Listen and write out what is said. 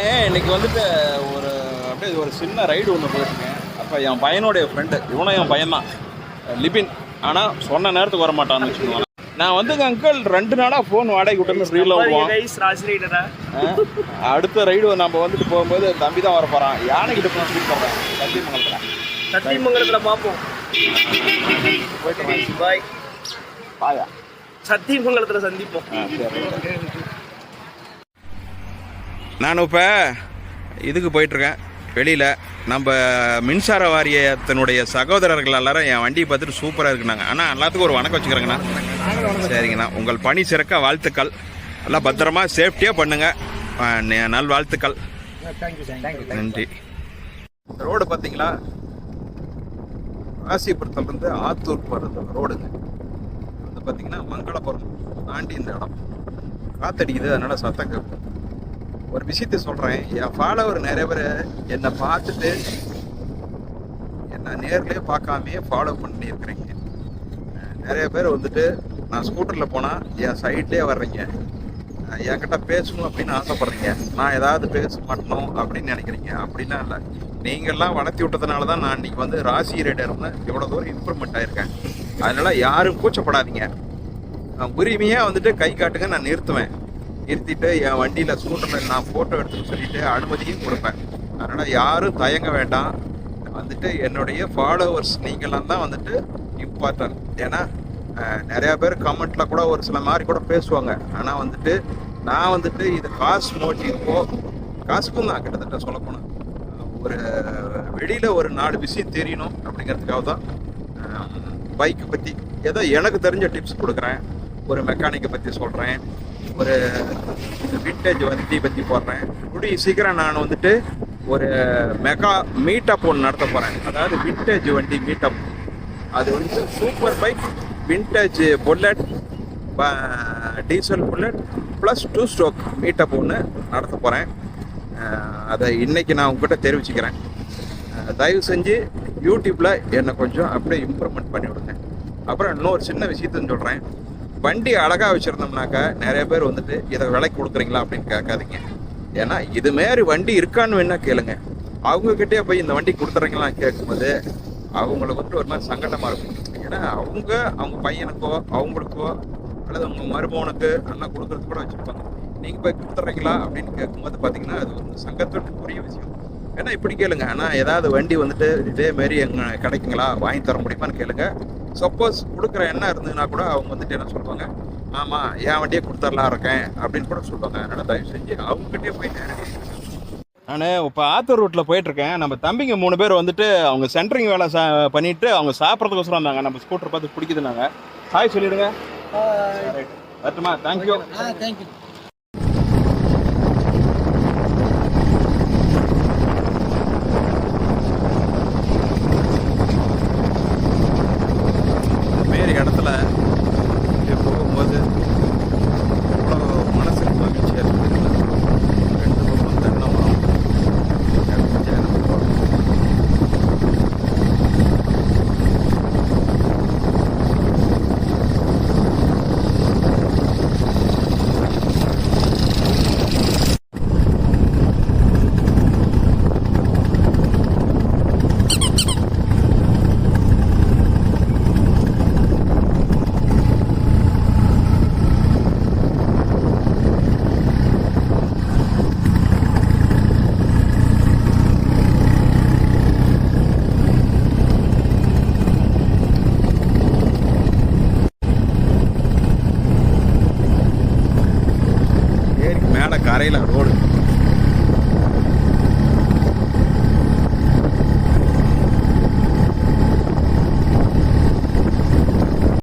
இன்னைக்கு வந்துட்டு ஒரு அப்படியே ஒரு சின்ன ரைடு ஒன்று போயிருக்கேன். அப்போ என் பையனுடைய ஃப்ரெண்டு, இவனும் என் பையன்தான், லிபின். ஆனால் சொன்ன நேரத்துக்கு வர மாட்டான்னு வச்சுக்கோங்க. நான் வந்துங்க அங்கிள் 2 நாளாக ஃபோன் வாடகை விட்டு ஃப்ரீயில் போவோம். அடுத்த ரைடு நம்ம வந்துட்டு போகும்போது தம்பி தான் வர போகிறான். யானைக்கிட்ட போய் ஸ்பீட் பண்ணுறேன். சத்தியமங்கலத்தில் பார்ப்போம். போயிட்டு பாய். பாயா சத்தியமங்கலத்தில் சந்திப்போம். நான் இப்போ இதுக்கு போயிட்டுருக்கேன் வெளியில். நம்ம மின்சார வாரியத்தினுடைய சகோதரர்கள் எல்லாரும் என் வண்டியை பார்த்துட்டு சூப்பராக இருக்குனாங்க. ஆனால் எல்லாத்துக்கும் ஒரு வணக்கம் வச்சுக்கிறேங்கண்ணா. சரிங்கண்ணா, உங்கள் பணி சிறக்க வாழ்த்துக்கள். எல்லாம் பத்திரமா சேஃப்டியாக பண்ணுங்கள். நல் வாழ்த்துக்கள். நன்றி. ரோடு பார்த்தீங்களா, ராசிபுரத்துலேருந்து ஆத்தூர் போகிறது ரோடுங்க. வந்து பார்த்தீங்கன்னா மங்களபுரம் தாண்டி இந்த இடம் காத்தடிக்குது, அதனால் சத்தம் கேட்கும். ஒரு விஷயத்த சொல்கிறேன், என் ஃபாலோவர் நிறைய பேர் என்னை பார்த்துட்டு என்னை நேர்லேயே பார்க்காமே ஃபாலோ பண்ணியிருக்கிறீங்க. நிறைய பேர் வந்துட்டு நான் ஸ்கூட்டரில் போனால் என் சைட்லேயே வர்றீங்க, என்கிட்ட பேசணும் அப்படின்னு ஆசைப்பட்றீங்க. நான் ஏதாவது பேச மாட்டணும் அப்படின்னு நினைக்கிறீங்க. அப்படின்னா இல்லை, நீங்கள்லாம் வளர்த்தி விட்டதுனால தான் நான் இன்றைக்கி வந்து ராசி ரைடர்னு இவ்வளோ தூரம் இம்ப்ரூவ்மெண்ட் ஆகிருக்கேன். அதனால் யாரும் கூச்சப்படாதீங்க, உரிமையாக வந்துட்டு கை காட்டுங்க, நான் நிறுத்துவேன். நிறுத்திட்டு என் வண்டியில் ஸ்கூட்டரில் நான் ஃபோட்டோ எடுத்துன்னு சொல்லிட்டு அனுமதியும் கொடுப்பேன். அதனால் யாரும் தயங்க வேண்டாம். வந்துட்டு என்னுடைய ஃபாலோவர்ஸ் நீங்களாம் தான் வந்துட்டு இம்பார்ட்டன்ட். ஏன்னா நிறையா பேர் கமெண்ட்டில் கூட ஒரு சில மாதிரி கூட பேசுவாங்க. ஆனால் வந்துட்டு நான் வந்துட்டு இது காசு மோட்டிவோ, காசுக்கும் தான் கிட்டத்தட்ட சொல்ல போனேன், ஒரு வெளியில் ஒரு 4 விஷயம் தெரியணும் அப்படிங்கிறதுக்காக தான் பைக்கை பற்றி ஏதோ எனக்கு தெரிஞ்ச டிப்ஸ் கொடுக்குறேன். ஒரு மெக்கானிக்கை பற்றி சொல்கிறேன், ஒரு விண்டேஜ் வண்டி பற்றி போடுறேன். கூடிய சீக்கிரம் நான் வந்துட்டு ஒரு மெகா மீட்டப் ஒன்று நடத்த போகிறேன். அதாவது விண்டேஜ் வண்டி மீட்டப். அது வந்து super bike, vintage bullet, diesel bullet plus 2 stroke meetup ஒன்று நடத்த போகிறேன். அதை இன்றைக்கி நான் உங்ககிட்ட தெரிவிச்சுக்கிறேன். தயவு செஞ்சு யூடியூப்பில் என்னை கொஞ்சம் அப்படியே இம்ப்ரூவ்மெண்ட் பண்ணி விடுங்க. அப்புறம் இன்னொரு சின்ன விஷயத்தையும் சொல்கிறேன். வண்டி அழகாக வச்சுருந்தோம்னாக்கா நிறைய பேர் வந்துட்டு இதை விலைக்கு கொடுக்குறீங்களா அப்படின்னு கேட்காதீங்க. ஏன்னா இதுமாரி வண்டி இருக்கான்னு வேணா கேளுங்க. அவங்கக்கிட்டே போய் இந்த வண்டி கொடுத்துறீங்களாம் கேட்கும்போது அவங்களுக்கு வந்துட்டு ஒரு மாதிரி சங்கடமாக இருக்கும். ஏன்னா அவங்க பையனுக்கோ அவங்களுக்கோ அல்லது அவங்க மருமகனுக்கு நல்லா கொடுக்குறது கூட வச்சுருப்பாங்க. நீங்கள் போய் கொடுத்துட்றீங்களா அப்படின்னு கேட்கும்போது பார்த்தீங்கன்னா அது ஒரு சங்கத்துக்குரிய விஷயம். ஏன்னா இப்படி கேளுங்க, ஆனால் ஏதாவது வண்டி வந்துட்டு இதேமாரி எங்கே கிடைக்குங்களா, வாங்கி தர முடியுமான்னு கேளுங்க. சப்போஸ் கொடுக்குற எண்ணம் இருந்ததுன்னா கூட அவங்க வந்துட்டு என்ன சொல்லுவாங்க, ஆமாம் என் வண்டியே கொடுத்துடலாம் இருக்கேன் அப்படின்னு கூட சொல்லுவாங்க. அதனால் தயவு செஞ்சு அவங்ககிட்டே போய் நான் இப்போ ஆத்தூர் ரூட்டில் போயிட்டுருக்கேன். நம்ம தம்பிங்க 3 பேர் வந்துட்டு அவங்க சென்ட்ரிங் வேலை பண்ணிவிட்டு அவங்க சாப்பிட்றதுக்கோசரம் வந்தாங்க. நம்ம ஸ்கூட்டர் பார்த்து பிடிக்குதுனாங்க. ஹாய் சொல்லிவிடுங்க. வரட்டுமா? தேங்க்யூ. தேங்க்யூ. இடத்துல போகும்போது எவ்வளோ மனசுக்கு மகிழ்ச்சியாக இருக்குது. 2 பக்கம் தென்னை மரம். கரையில் ரோடு